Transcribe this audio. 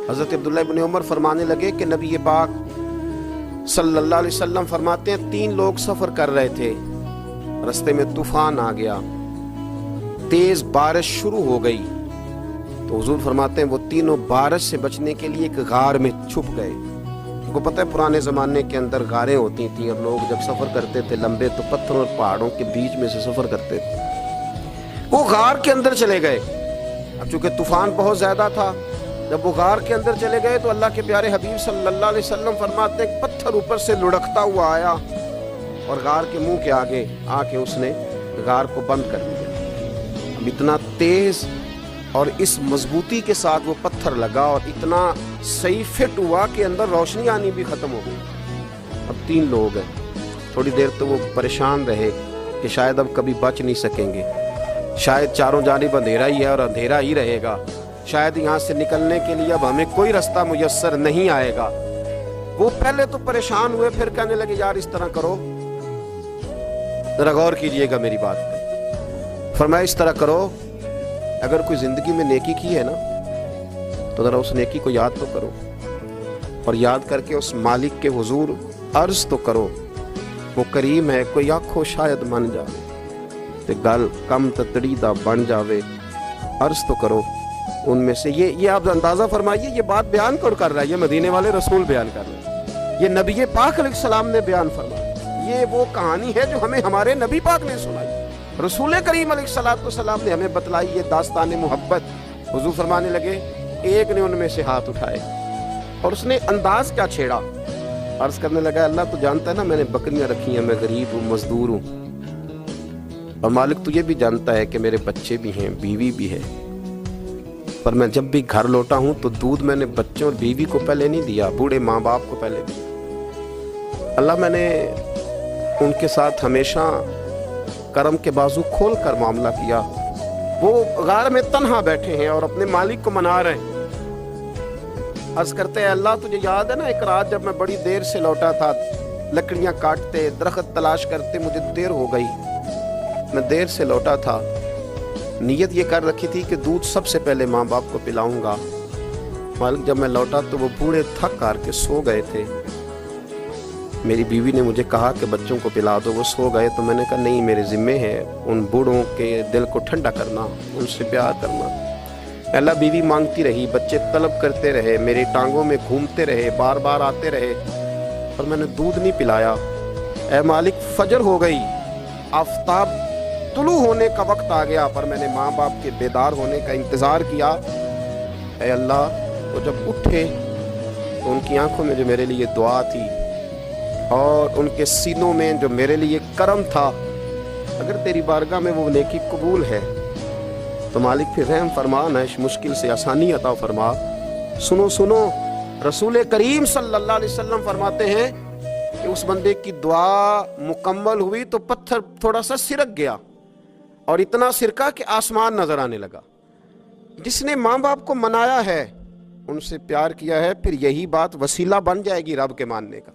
حضرت عبداللہ ابن عمر فرمانے لگے کہ نبی پاک صلی اللہ علیہ وسلم فرماتے ہیں 3 لوگ سفر کر رہے تھے، رستے میں طوفان آ گیا، تیز بارش شروع ہو گئی، تو حضور فرماتے ہیں وہ تینوں بارش سے بچنے کے لیے ایک غار میں چھپ گئے۔ کو پتہ ہے پرانے زمانے کے اندر غاریں ہوتی تھیں اور لوگ جب سفر کرتے تھے لمبے تو پتھروں اور پہاڑوں کے بیچ میں سے سفر کرتے تھے۔ وہ غار کے اندر چلے گئے، اب چونکہ طوفان بہت زیادہ تھا، جب وہ غار کے اندر چلے گئے تو اللہ کے پیارے حبیب صلی اللہ علیہ وسلم فرماتے ہیں ایک پتھر اوپر سے لڑکتا ہوا آیا اور غار کے منہ کے آگے آ کے اس نے غار کو بند کر دیا۔ اب اتنا تیز اور اس مضبوطی کے ساتھ وہ پتھر لگا اور اتنا صحیح فٹ ہوا کہ اندر روشنی آنی بھی ختم ہو گئی۔ اب 3 لوگ ہیں، تھوڑی دیر تو وہ پریشان رہے کہ شاید اب کبھی بچ نہیں سکیں گے، شاید چاروں جانب اندھیرا ہی ہے اور اندھیرا ہی رہے گا، شاید یہاں سے نکلنے کے لیے اب ہمیں کوئی رستہ میسر نہیں آئے گا۔ وہ پہلے تو پریشان ہوئے، پھر کہنے لگے یار اس طرح کرو، ذرا غور کیجئے گا میری بات پہ۔ فرمایا اس طرح کرو، اگر کوئی زندگی میں نیکی کی ہے نا تو ذرا اس نیکی کو یاد تو کرو، اور یاد کر کے اس مالک کے حضور عرض تو کرو، وہ کریم ہے، کوئی آنکھوں شاید من جائے تے گل کم تتڑی دا بن جاوے، عرض تو کرو ان میں سے۔ یہ آپ اندازہ فرمائیے، یہ بات بیان کر رہا ہے، یہ مدینے والے رسول بیان کر رہے ہیں، یہ نبی پاک علیہ السلام نے بیان فرمایا، یہ وہ کہانی ہے جو ہمیں ہمارے نبی پاک نے سنائی، رسول کریم علیہ السلام نے ہمیں بتلائی، یہ داستان محبت۔ حضور فرمانے لگے ایک نے ان میں سے ہاتھ اٹھائے اور اس نے انداز کیا چھیڑا، عرض کرنے لگا اللہ تو جانتا ہے نا میں نے بکریاں رکھی ہیں، میں غریب ہوں، مزدور ہوں، اور مالک تو یہ بھی جانتا ہے کہ میرے بچے بھی ہیں، بیوی بھی ہے، پر میں جب بھی گھر لوٹا ہوں تو دودھ میں نے بچوں اور بیوی کو پہلے نہیں دیا، بوڑھے ماں باپ کو پہلے دیا۔ اللہ میں نے ان کے ساتھ ہمیشہ کرم کے بازو کھول کر معاملہ کیا، وہ غار میں تنہا بیٹھے ہیں اور اپنے مالک کو منا رہے ہیں۔ عرض کرتے ہیں اللہ تجھے یاد ہے نا ایک رات جب میں بڑی دیر سے لوٹا تھا، لکڑیاں کاٹتے، درخت تلاش کرتے، مجھے دیر ہو گئی، میں دیر سے لوٹا تھا، نیت یہ کر رکھی تھی کہ دودھ سب سے پہلے ماں باپ کو پلاؤں گا، مالک جب میں لوٹا تو وہ بوڑھے تھک کر کے سو گئے تھے، میری بیوی نے مجھے کہا کہ بچوں کو پلا دو، وہ سو گئے، تو میں نے کہا نہیں میرے ذمے ہے ان بوڑھوں کے دل کو ٹھنڈا کرنا، ان سے پیار کرنا۔ اللہ بیوی مانگتی رہی، بچے طلب کرتے رہے، میری ٹانگوں میں گھومتے رہے، بار بار آتے رہے، اور میں نے دودھ نہیں پلایا۔ اے مالک فجر ہو گئی، آفتاب طلوع ہونے کا وقت آ گیا، پر میں نے ماں باپ کے بیدار ہونے کا انتظار کیا۔ اے اللہ وہ جب اٹھے تو ان کی آنکھوں میں جو میرے لیے دعا تھی اور ان کے سینوں میں جو میرے لیے کرم تھا، اگر تیری بارگاہ میں وہ نیکی قبول ہے تو مالک پھر رحم فرما، نہ اس مشکل سے آسانی عطا فرما۔ سنو رسول کریم صلی اللہ علیہ وسلم فرماتے ہیں کہ اس بندے کی دعا مکمل ہوئی تو پتھر تھوڑا سا سرک گیا، اور اتنا سرکا کہ آسمان نظر آنے لگا۔ جس نے ماں باپ کو منایا ہے، ان سے پیار کیا ہے، پھر یہی بات وسیلہ بن جائے گی رب کے ماننے کا۔